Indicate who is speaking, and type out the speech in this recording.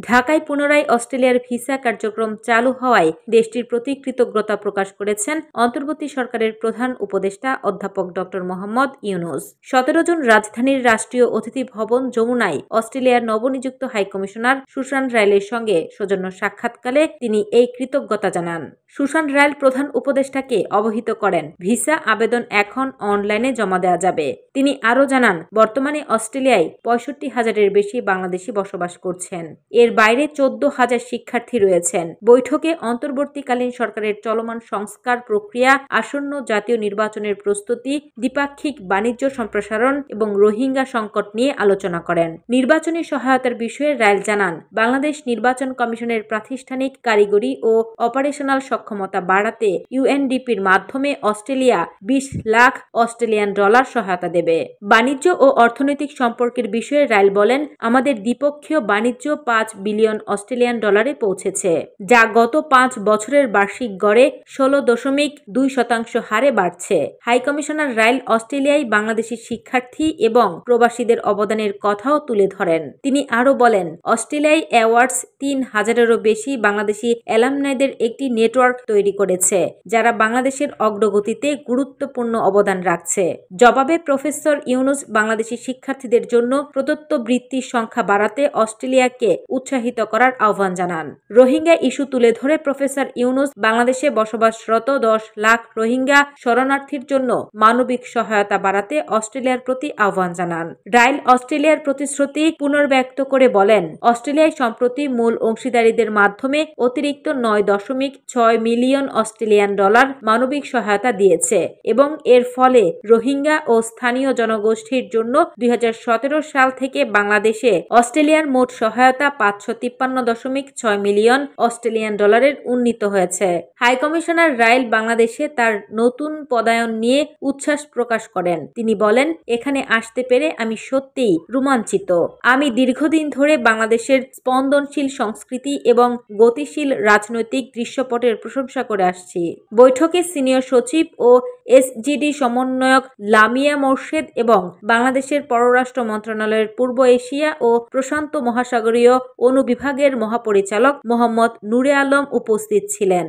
Speaker 1: ঢাকায় পুনরায় অস্ট্রেলিয়ার ভিসা কার্যক্রম চালু হওয়ায় দেশটির প্রতি কৃতজ্ঞতা প্রকাশ করেছেন অন্তর্বর্তী সরকারের প্রধান উপদেষ্টা অধ্যাপক ড মোহাম্মদ ইউনূস। ১৭ জুন রাজধানীর রাষ্ট্রীয় অতিথি ভবন যমুনায় অস্ট্রেলিয়ার নবনিযুক্ত হাইকমিশনার সুসান রাইলের সঙ্গে সৌজন্য সাক্ষাৎকালে তিনি এই কৃতজ্ঞতা জানান। সুসান রাইল প্রধান উপদেষ্টাকে অবহিত করেন, ভিসা আবেদন এখন অনলাইনে জমা দেওয়া যাবে। তিনি আরও জানান, বর্তমানে অস্ট্রেলিয়ায় ৬৫,০০০-এর বেশি বাংলাদেশি বসবাস করছেন। এর বাইরে ১৪,০০০ শিক্ষার্থী রয়েছেন। বৈঠকে অন্তর্বর্তীকালীন সরকারের চলমান সংস্কার প্রক্রিয়া, আসন্ন জাতীয় নির্বাচনের প্রস্তুতি, দ্বিপাক্ষিক বাণিজ্য সম্প্রসারণ এবং রোহিঙ্গা সংকট নিয়ে আলোচনা করেন। নির্বাচনী সহায়তার বিষয়ে রাইল জানান, বাংলাদেশ নির্বাচন কমিশনের প্রাতিষ্ঠানিক, কারিগরি ও অপারেশনাল সক্ষমতা বাড়াতে ইউএনডিপির মাধ্যমে অস্ট্রেলিয়া ২০ লাখ অস্ট্রেলিয়ান ডলার সহায়তা দেবে। বাণিজ্য ও অর্থনৈতিক সম্পর্কের বিষয়ে রাইল বলেন, আমাদের দ্বিপক্ষীয় বাণিজ্য ৫ বিলিয়ন অস্ট্রেলিয়ান ডলারে পৌঁছেছে, যা গত ৫ বছরের বার্ষিক গড়ে ১৬.২% হারে বাড়ছে। হাইকমিশনার রাইল অস্ট্রেলিয়ায় বাংলাদেশি শিক্ষার্থী এবং প্রবাসীদের অবদানের কথাও তুলে ধরেন। তিনি আরও বলেন, অস্ট্রেলিয়ায় অ্যাওয়ার্ডস ৩,০০০-এরও বেশি বাংলাদেশি অ্যালামনাইদের একটি নেটওয়ার্ক তৈরি করেছে, যারা বাংলাদেশের অগ্রগতিতে গুরুত্বপূর্ণ অবদান রাখছে। জবাবে প্রফেসর ইউনূস বাংলাদেশি শিক্ষার্থীদের জন্য প্রদত্ত বৃত্তির সংখ্যা বাড়াতে অস্ট্রেলিয়াকে উৎসাহিত করার আহ্বান জানান। রোহিঙ্গা ইস্যু তুলে ধরে প্রফেসর ইউনূস বাংলাদেশে বসবাসরত ১০ লাখ রোহিঙ্গা শরণার্থীর জন্য মানবিক সহায়তা বাড়াতে অস্ট্রেলিয়ার প্রতি আহ্বান জানান। রাইল অস্ট্রেলিয়ার প্রতিশ্রুতি পুনর্ব্যক্ত করে বলেন, অস্ট্রেলিয়ায় সম্প্রতি মূল অংশীদারিদের মাধ্যমে অতিরিক্ত ৯.৬ মিলিয়ন অস্ট্রেলিয়ান ডলার মানবিক সহায়তা দিয়েছে এবং এর ফলে রোহিঙ্গা ও স্থানীয় জনগোষ্ঠীর জন্য ২০১৭ সাল থেকে বাংলাদেশে অস্ট্রেলিয়ার মোট সহায়তা ৫৫৩.৬ মিলিয়ন অস্ট্রেলিয়ান ডলারের উন্নীত হয়েছে। হাইকমিশনার রাইল বাংলাদেশে তার নতুন পদায়ন নিয়ে উচ্ছ্বাস প্রকাশ করেন। তিনি বলেন, এখানে আসতে পেরে আমি সত্যিই রোমাঞ্চিত। আমি দীর্ঘদিন ধরে বাংলাদেশের স্পন্দনশীল সংস্কৃতি এবং গতিশীল রাজনৈতিক দৃশ্যপটের প্রশংসা করে আসছি। বৈঠকে সিনিয়র সচিব ও এসজিডি সমন্বয়ক লামিয়া মোর্শেদ এবং বাংলাদেশের পররাষ্ট্র মন্ত্রণালয়ের পূর্ব এশিয়া ও প্রশান্ত মহাসাগরীয় অনুবিভাগের মহাপরিচালক মোহাম্মদ নূরে আলম উপস্থিত ছিলেন।